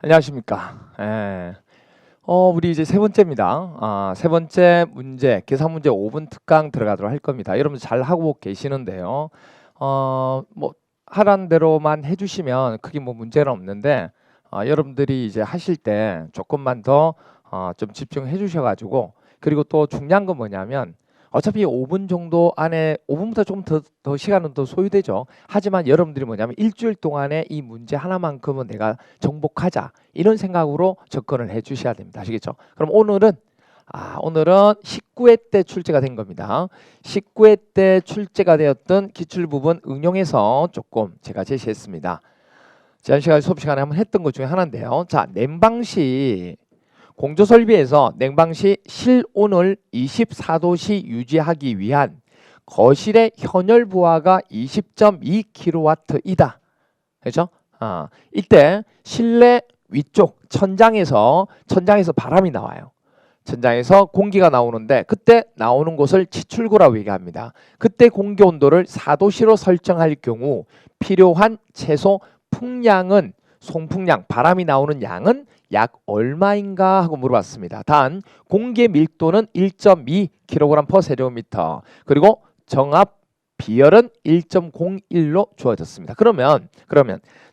안녕하십니까. 예. 우리 이제 세 번째입니다. 세 번째 문제, 계산 문제 5분 특강 들어가도록 할 겁니다. 여러분 잘 하고 계시는데요. 뭐 하란 대로만 해주시면 크게 뭐 문제는 없는데 여러분들이 이제 하실 때 조금만 더 좀 집중해 주셔가지고, 그리고 또 중요한 건 뭐냐면 어차피 5분 정도 안에 5분보다 조금 더 시간은 더 소요되죠. 하지만 여러분들이 뭐냐면 일주일 동안에 이 문제 하나만큼은 내가 정복하자, 이런 생각으로 접근을 해 주셔야 됩니다. 아시겠죠? 그럼 오늘은 19회 때 출제가 된 겁니다. 19회 때 출제가 되었던 기출 부분 응용해서 조금 제가 제시했습니다. 지난 시간 수업 시간에 한번 했던 것 중에 하나인데요. 자, 냉방시 공조 설비에서 냉방시 실온을 24도씨 유지하기 위한 거실의 현열 부하가 20.2kW이다. 그렇죠? 이때 실내 위쪽 천장에서 바람이 나와요. 천장에서 공기가 나오는데 그때 나오는 곳을 치출구라고 얘기합니다. 그때 공기 온도를 4도씨로 설정할 경우 필요한 최소 풍량은, 송풍량, 바람이 나오는 양은 약 얼마인가 하고 물어봤습니다. 단 공기의 밀도는 1.2kg/세제곱미터, 그리고 정압 비열은 1.01로 주어졌습니다. 그러면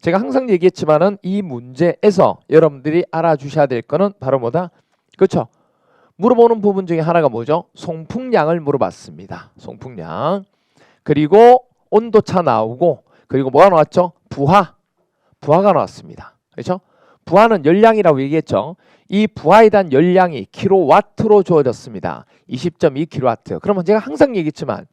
제가 항상 얘기했지만은 이 문제에서 여러분들이 알아주셔야 될 거는 바로 뭐다? 그렇죠? 물어보는 부분 중에 하나가 뭐죠? 송풍량을 물어봤습니다. 송풍량. 그리고 온도차 나오고, 그리고 뭐가 나왔죠? 부하가 나왔습니다. 그렇죠? 부하는 열량이라고 얘기했죠. 이 부하에 대한 열량이 킬로와트로 주어졌습니다. 20.2kW. 그러면 제가 항상 얘기했지만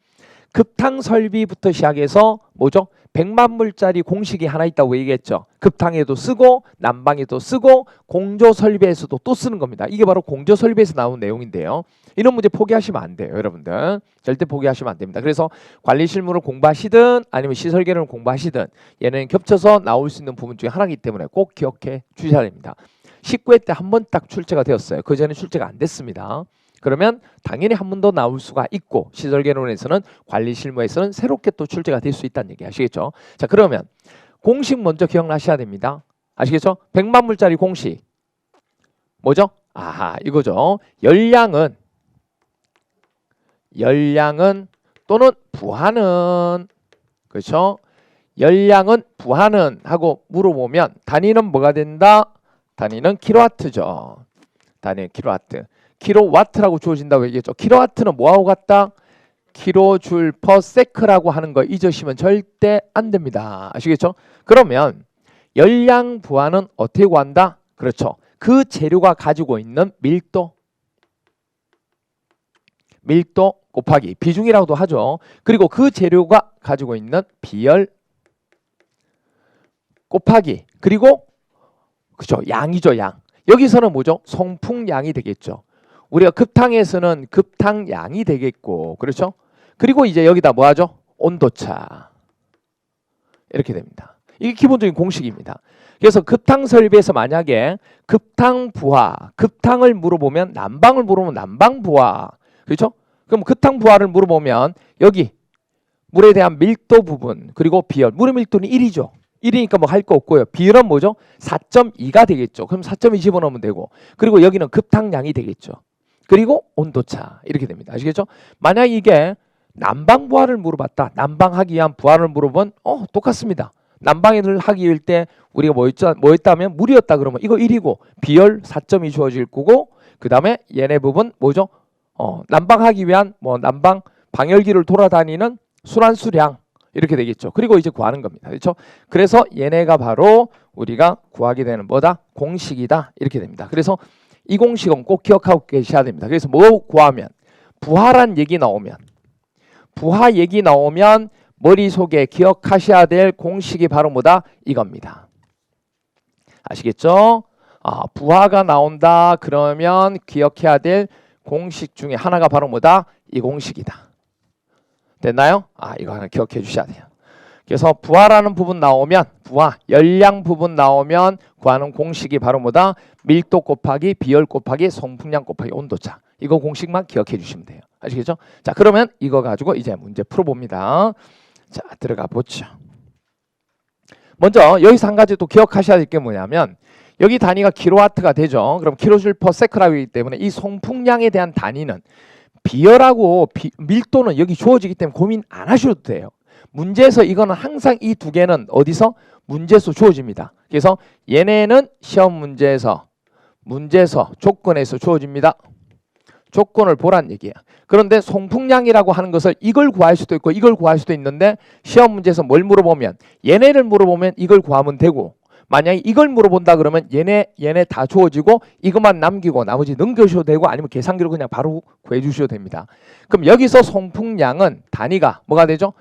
급탕 설비부터 시작해서 뭐죠? 100만 물짜리 공식이 하나 있다고 얘기했죠. 급탕에도 쓰고 난방에도 쓰고 공조 설비에서도 또 쓰는 겁니다. 이게 바로 공조 설비에서 나온 내용인데요. 이런 문제 포기하시면 안 돼요, 여러분들. 절대 포기하시면 안 됩니다. 그래서 관리 실무를 공부하시든 아니면 시설 개론을 공부하시든 얘는 겹쳐서 나올 수 있는 부분 중에 하나이기 때문에 꼭 기억해 주셔야 됩니다. 19회 때 한 번 딱 출제가 되었어요. 그 전에 출제가 안 됐습니다. 그러면 당연히 한 번 더 나올 수가 있고, 시설 개론에서는, 관리 실무에서는 새롭게 또 출제가 될 수 있다는 얘기 아시겠죠? 자, 그러면 공식 먼저 기억나셔야 됩니다. 아시겠죠? 100만 물짜리 공식 뭐죠? 이거죠. 열량은 또는 부하는, 그렇죠? 열량은 부하는 하고 물어보면 단위는 뭐가 된다? 단위는 킬로와트죠. 단위는 킬로와트. 킬로와트라고 주어진다고 얘기했죠. 킬로와트는 뭐하고 같다? 킬로줄 퍼 세크라고 하는 거 잊으시면 절대 안 됩니다. 아시겠죠? 그러면 열량 부하는 어떻게 구한다? 그렇죠. 그 재료가 가지고 있는 밀도 곱하기 비중이라고도 하죠. 그리고 그 재료가 가지고 있는 비열 곱하기, 그리고 그렇죠, 양이죠. 양. 여기서는 뭐죠? 송풍량이 되겠죠. 우리가 급탕에서는 급탕량이 되겠고, 그렇죠? 그리고 이제 여기다 뭐 하죠? 온도차. 이렇게 됩니다. 이게 기본적인 공식입니다. 그래서 급탕 설비에서 만약에 급탕 부하, 급탕을 물어보면, 난방을 물어보면 난방 부하, 그렇죠? 그럼 급탕 부하를 물어보면 여기 물에 대한 밀도 부분, 그리고 비열, 물의 밀도는 1이죠. 1이니까 뭐 할 거 없고요. 비율은 뭐죠? 4.2가 되겠죠. 그럼 4.2 집어넣으면 되고, 그리고 여기는 급탕량이 되겠죠. 그리고 온도차, 이렇게 됩니다. 아시겠죠? 만약 이게 난방 부하를 물어봤다, 난방하기 위한 부하를 물어보면 똑같습니다. 난방을 하기 위할 때 우리가 뭐였다면 물이었다 그러면 이거 1이고 비열 4.2 주어질 거고, 그 다음에 얘네 부분 뭐죠? 난방하기 위한 난방 방열기를 돌아다니는 순환수량, 이렇게 되겠죠. 그리고 이제 구하는 겁니다. 그렇죠? 그래서 얘네가 바로 우리가 구하게 되는 뭐다? 공식이다. 이렇게 됩니다. 그래서 이 공식은 꼭 기억하고 계셔야 됩니다. 그래서 뭐 구하면, 부하란 얘기 나오면, 부하 얘기 나오면 머릿속에 기억하셔야 될 공식이 바로 뭐다? 이겁니다. 아시겠죠? 부하가 나온다 그러면 기억해야 될 공식 중에 하나가 바로 뭐다? 이 공식이다. 됐나요? 이거 하나 기억해 주셔야 돼요. 그래서 부하라는 부분 나오면, 부하, 열량 부분 나오면 구하는 공식이 바로 뭐다? 밀도 곱하기 비열 곱하기 송풍량 곱하기 온도차. 이거 공식만 기억해 주시면 돼요. 아시겠죠? 자, 그러면 이거 가지고 이제 문제 풀어봅니다. 자, 들어가 보죠. 먼저 여기서 한 가지 또 기억하셔야 될 게 뭐냐면, 여기 단위가 킬로와트가 되죠. 그럼 킬로줄 퍼 세크라고 하기 때문에 이 송풍량에 대한 단위는 비열하고 밀도는 여기 주어지기 때문에 고민 안 하셔도 돼요. 문제에서 이거는 항상 이 두 개는 어디서? 문제에서 주어집니다. 그래서 얘네는 시험 문제에서 조건에서 주어집니다. 조건을 보란 얘기야. 그런데 송풍량이라고 하는 것을 이걸 구할 수도 있고 이걸 구할 수도 있는데 시험 문제에서 뭘 물어보면 얘네를 물어보면 이걸 구하면 되고 만약에 이걸 물어본다 그러면 얘네 다 주어지고 이것만 남기고 나머지 넘겨주셔도 되고 아니면 계산기로 그냥 바로 구해주셔도 됩니다. 그럼 여기서 송풍량은 단위가 뭐가 되죠?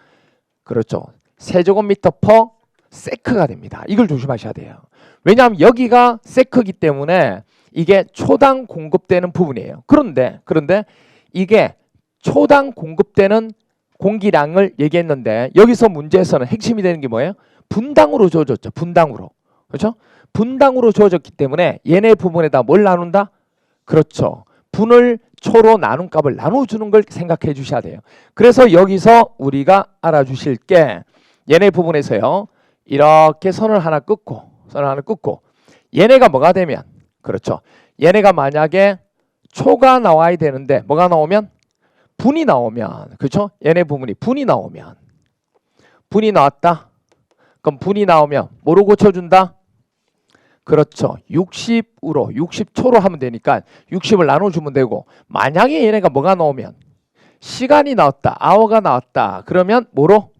그렇죠. 세제곱미터 퍼 세크가 됩니다. 이걸 조심하셔야 돼요. 왜냐하면 여기가 세크이기 때문에 이게 초당 공급되는 부분이에요. 그런데 이게 초당 공급되는 공기량을 얘기했는데 여기서 문제에서는 핵심이 되는 게 뭐예요? 분당으로 주어졌죠. 분당으로. 그렇죠? 분당으로 주어졌기 때문에 얘네 부분에다 뭘 나눈다? 그렇죠. 분을 초로 나눈 값을 나눠주는 걸 생각해 주셔야 돼요. 그래서 여기서 우리가 알아주실 게 얘네 부분에서요. 이렇게 선을 하나 끊고 얘네가 뭐가 되면 그렇죠. 얘네가 만약에 초가 나와야 되는데 뭐가 나오면? 분이 나오면 그렇죠? 얘네 부분이 분이 나오면 분이 나왔다. 그럼 분이 나오면 뭐로 고쳐준다? 그렇죠. 60초로 하면 되니까 60을 나눠주면 되고 만약에 얘네가 뭐가 나오면 시간이 나왔다. 아워가 나왔다. 그러면 뭐로?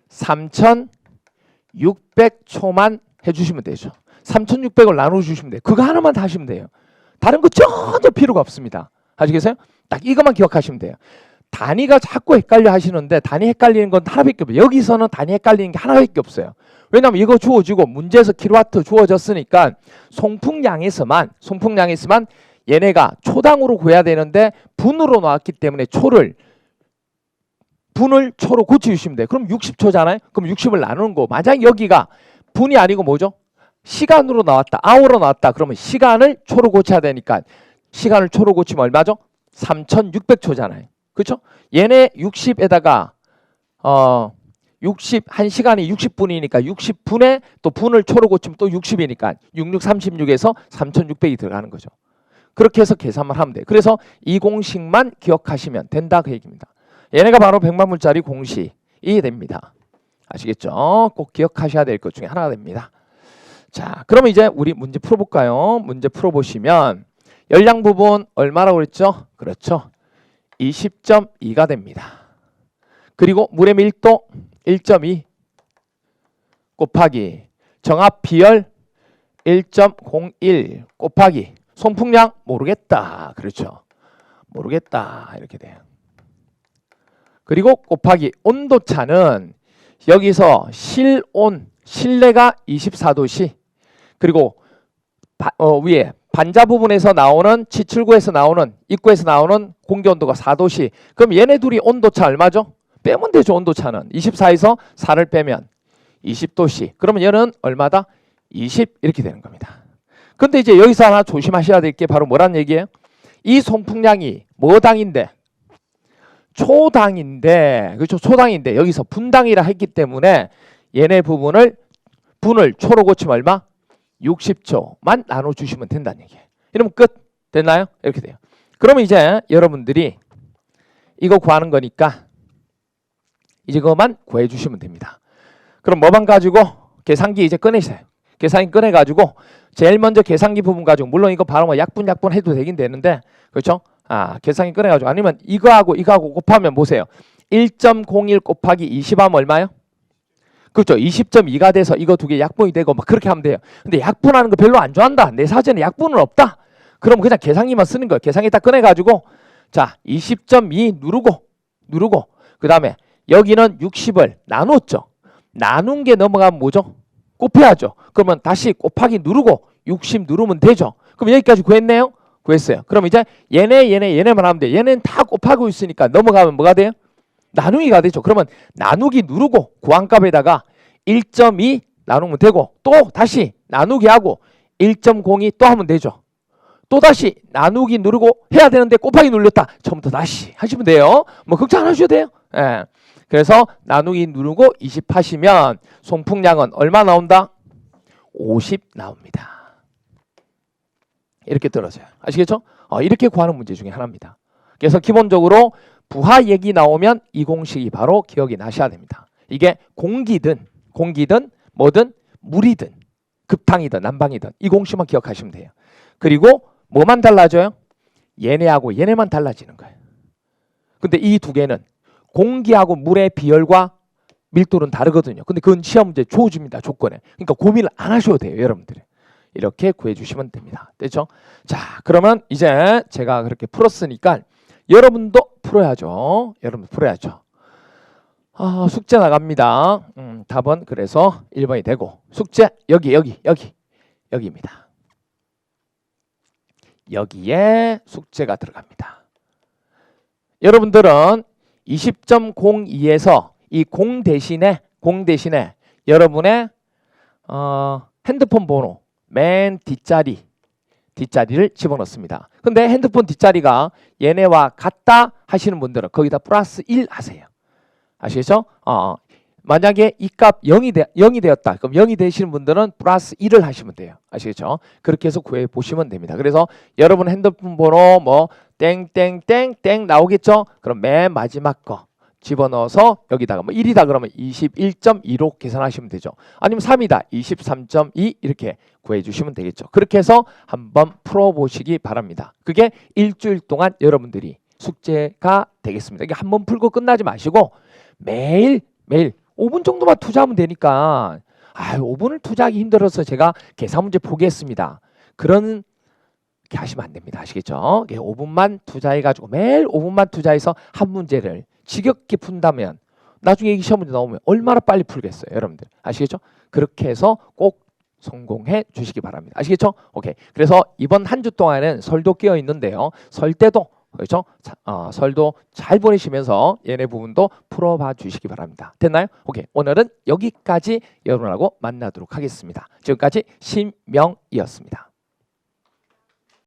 3600초만 해주시면 되죠. 3600을 나눠주시면 돼요. 그거 하나만 다 하시면 돼요. 다른 거 전혀 필요가 없습니다. 아시겠어요? 딱 이것만 기억하시면 돼요. 단위가 자꾸 헷갈려 하시는데 단위 헷갈리는 건 하나밖에 없어요. 여기서는 단위 헷갈리는 게 하나밖에 없어요. 왜냐하면 이거 주어지고 문제에서 킬로와트 주어졌으니까 송풍량에서만 얘네가 초당으로 구해야 되는데 분으로 나왔기 때문에 분을 초로 고쳐주시면 돼요. 그럼 60초잖아요. 그럼 60을 나누는 거. 만약 여기가 분이 아니고 뭐죠? 시간으로 나왔다. 아워로 나왔다. 그러면 시간을 초로 고쳐야 되니까 시간을 초로 고치면 얼마죠? 3600초잖아요. 그렇죠? 얘네 60에다가 1시간이 60분이니까 60분에 또 분을 초로 고치면 또 60이니까 6636에서 3600이 들어가는 거죠. 그렇게 해서 계산만 하면 돼요. 그래서 이 공식만 기억하시면 된다 그 얘기입니다. 얘네가 바로 백만불짜리 공식이 됩니다. 아시겠죠? 꼭 기억하셔야 될 것 중에 하나가 됩니다. 자, 그러면 이제 우리 문제 풀어볼까요? 문제 풀어보시면 열량 부분 얼마라고 그랬죠? 그렇죠. 20.2가 됩니다. 그리고 물의 밀도 1.2 곱하기 정압 비열 1.01 곱하기 송풍량 모르겠다. 그렇죠. 모르겠다. 이렇게 돼요. 그리고 곱하기 온도차는 여기서 실내가 24도씨 그리고 위에 반자 부분에서 나오는 지출구에서 나오는 입구에서 나오는 공기 온도가 4도씨. 그럼 얘네 둘이 온도차 얼마죠? 빼면 되죠. 온도차는 24에서 4를 빼면 20도씨. 그러면 얘는 얼마다? 20 이렇게 되는 겁니다. 근데 이제 여기서 하나 조심하셔야 될 게 바로 뭐란 얘기예요? 이 송풍량이 뭐 당인데? 초당인데, 그렇죠? 초당인데 여기서 분당이라 했기 때문에 얘네 분을 초로 고치면 얼마? 60초만 나눠주시면 된다는 얘기예요. 이러면 끝. 됐나요? 이렇게 돼요. 그러면 이제 여러분들이 이거 구하는 거니까 이제 그것만 구해주시면 됩니다. 그럼 뭐만 가지고 계산기 이제 꺼내세요. 계산기 꺼내가지고 제일 먼저 계산기 부분 가지고 물론 이거 바로 뭐 약분 해도 되긴 되는데 그렇죠? 계산기 꺼내가지고 아니면 이거하고 곱하면 보세요. 1.01 곱하기 20 하면 얼마요? 그렇죠. 20.2가 돼서 이거 두 개 약분이 되고 막 그렇게 하면 돼요. 근데 약분하는 거 별로 안 좋아한다. 내 사전에 약분은 없다. 그럼 그냥 계산기만 쓰는 거예요. 계산기 딱 꺼내가지고 자 20.2 누르고 그 다음에 여기는 60을 나눴죠. 나눈 게 넘어가면 뭐죠? 곱해야죠. 그러면 다시 곱하기 누르고 60 누르면 되죠. 그럼 여기까지 구했네요? 구했어요. 그럼 이제 얘네만 하면 돼. 얘네는 다 곱하고 있으니까 넘어가면 뭐가 돼요? 나누기가 되죠. 그러면 나누기 누르고 구한값에다가 1.2 나누면 되고 또 다시 나누기 하고 1.02 또 하면 되죠. 또 다시 나누기 누르고 해야 되는데 곱하기 눌렸다. 처음부터 다시 하시면 돼요. 뭐 걱정 안 하셔도 돼요. 예. 그래서 나누기 누르고 20 하시면 송풍량은 얼마 나온다? 50 나옵니다. 이렇게 떨어져요. 아시겠죠? 이렇게 구하는 문제 중에 하나입니다. 그래서 기본적으로 부하 얘기 나오면 이 공식이 바로 기억이 나셔야 됩니다. 이게 공기든 뭐든 물이든 급탕이든 난방이든 이 공식만 기억하시면 돼요. 그리고 뭐만 달라져요? 얘네하고 얘네만 달라지는 거예요. 근데 이 두 개는 공기하고 물의 비열과 밀도는 다르거든요. 근데 그건 시험 문제 주어집니다. 조건에. 그러니까 고민을 안 하셔도 돼요. 여러분들이. 이렇게 구해주시면 됩니다. 됐죠? 자, 그러면 이제 제가 그렇게 풀었으니까 여러분도 풀어야죠. 여러분 풀어야죠. 숙제 나갑니다. 답은 그래서 1번이 되고 숙제 여기입니다. 여기에 숙제가 들어갑니다. 여러분들은 20.02에서 이 공 대신에 여러분의 핸드폰 번호 맨 뒷자리를 집어넣습니다. 근데 핸드폰 뒷자리가 얘네와 같다 하시는 분들은 거기다 플러스 1 하세요. 아시겠죠? 만약에 이 값 0이 되었다. 그럼 0이 되시는 분들은 플러스 1을 하시면 돼요. 아시겠죠? 그렇게 해서 구해 보시면 됩니다. 그래서 여러분 핸드폰 번호 뭐 땡땡땡땡 나오겠죠? 그럼 맨 마지막 거 집어넣어서 여기다가 뭐 1이다 그러면 21.2로 계산하시면 되죠. 아니면 3이다 23.2 이렇게 구해주시면 되겠죠. 그렇게 해서 한번 풀어보시기 바랍니다. 그게 일주일 동안 여러분들이 숙제가 되겠습니다. 이게 한번 풀고 끝나지 마시고 매일 5분 정도만 투자하면 되니까 5분을 투자하기 힘들어서 제가 계산 문제 포기했습니다. 그런 게 하시면 안 됩니다. 아시겠죠? 5분만 투자해가지고 매일 5분만 투자해서 한 문제를 지겹게 푼다면 나중에 이 시험 문제 나오면 얼마나 빨리 풀겠어요. 여러분들 아시겠죠? 그렇게 해서 꼭 성공해 주시기 바랍니다. 아시겠죠? 오케이. 그래서 이번 한 주 동안은 설도 끼어 있는데요. 설 때도 그렇죠? 설도 잘 보내시면서 얘네 부분도 풀어봐 주시기 바랍니다. 됐나요? 오케이. 오늘은 여기까지 여러분하고 만나도록 하겠습니다. 지금까지 신명이었습니다.